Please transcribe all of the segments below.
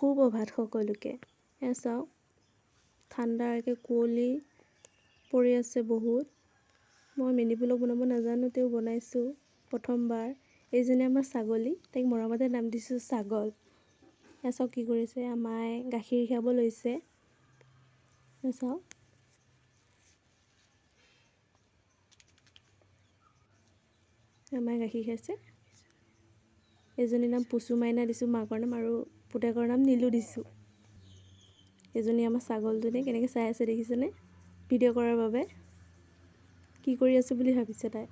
সুপ্ৰভাত সকলোকে। চাওক ঠাণ্ডাকৈ কুঁৱলী পৰি আছে বহুত। মই মিনি ব্লগ বনাব নাজানো, তেওঁ বনাইছোঁ প্ৰথমবাৰ। এইজনী আমাৰ ছাগলী, তাইক মৰমতে নাম দিছোঁ ছাগল। চাওক কি কৰিছে, মায়ে গাখীৰ খীৰাব লৈছে। চাওক মায়ে গাখীৰ খাইছে। এজনীৰ নাম পুচু মাইনা দিছোঁ মাকৰ নাম, আৰু পুতেকৰ নাম নীলু দিছোঁ। এজনী আমাৰ ছাগলজনী কেনেকৈ চাই আছে দেখিছেনে ভিডিঅ' কৰাৰ বাবে। কি কৰি আছোঁ বুলি ভাবিছে তাই।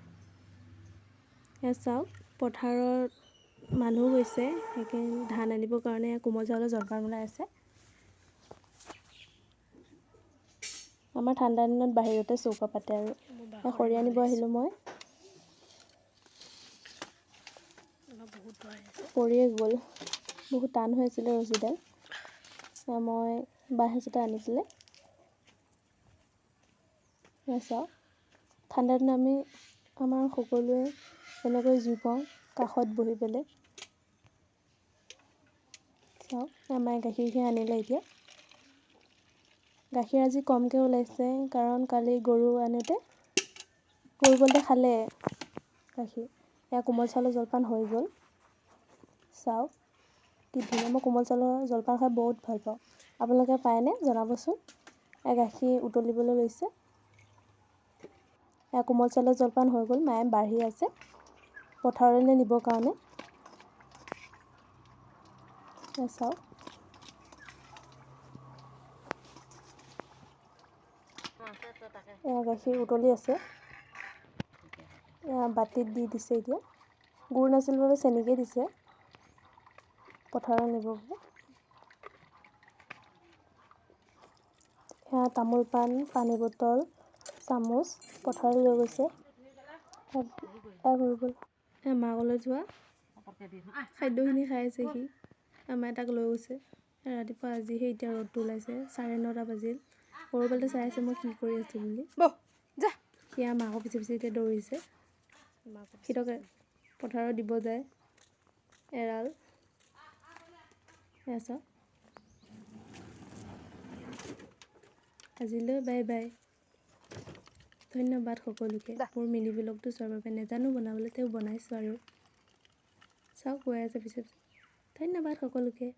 চাওক পথাৰত মানুহ গৈছে, সেইকাৰণে ধান আনিবৰ কাৰণে কোমল চাউলৰ জলপান বনাই আছে। আমাৰ ঠাণ্ডা দিনত বাহিৰতে চৌকা পাতে, আৰু খৰি আনিব আহিলোঁ মই। পৰিয়ে গ'ল, বহুত টান হৈ আছিলে ৰছীডাল। মই বাঁহ এজোপা আনি দিলে। চাওক ঠাণ্ডা দিনত আমি আমাৰ সকলোৱে এনেকৈ জুই পাওঁ কাষত বহি পেলাই। চাওক মায়ে গাখীৰ আনিলে। এতিয়া গাখীৰ আজি কমকৈ ওলাইছে, কাৰণ কালি গৰু আনোতে গৰু বলতে খালে গাখীৰ। এয়া কোমল চাউলৰ জলপান হৈ গ'ল। চাওক কি ধুনীয়া, মই কোমল চাউলৰ জলপান খাই বহুত ভাল পাওঁ। আপোনালোকে পায়নে জনাবচোন। গাখীৰ উতলিবলৈ লৈছে। কোমল চাউলৰ জলপান হৈ গ'ল। মায়ে বাঢ়ি আছে পথাৰলৈ নিবৰ কাৰণে। চাওক গাখীৰ উতলি আছে। বাতিত দি দিছে। এতিয়া গুড় নাছিল বাবে চেনিকে দিছে পথাৰত নিব বাবে। তামোল পাণ, পানী বটল, চামুচ পথাৰলৈ লৈ গৈছে। হৈ গ'ল। মাকলৈ যোৱা খাদ্যখিনি খাই আছে সি। মায়ে তাক লৈ গৈছে। ৰাতিপুৱা আজিহে এতিয়া ৰ'দটো ওলাইছে, 9:30 বাজিল। সৰু পোৱালিটো চাই আছে মই কি কৰি আছোঁ বুলি। সি মাকৰ পিছে পিছে এতিয়া দৌৰিছে। সিহঁতকে পথাৰত দিব যায় এৰাল। চাওক আজিলৈ বাই বাই। ধন্যবাদ সকলোকে মোৰ মিনি ব্লগটো চোৱাৰ বাবে। নেজানো বনাবলৈ, তেওঁ বনাইছোঁ আৰু চাওক গৈ আছে পিছে পিছে। ধন্যবাদ সকলোকে।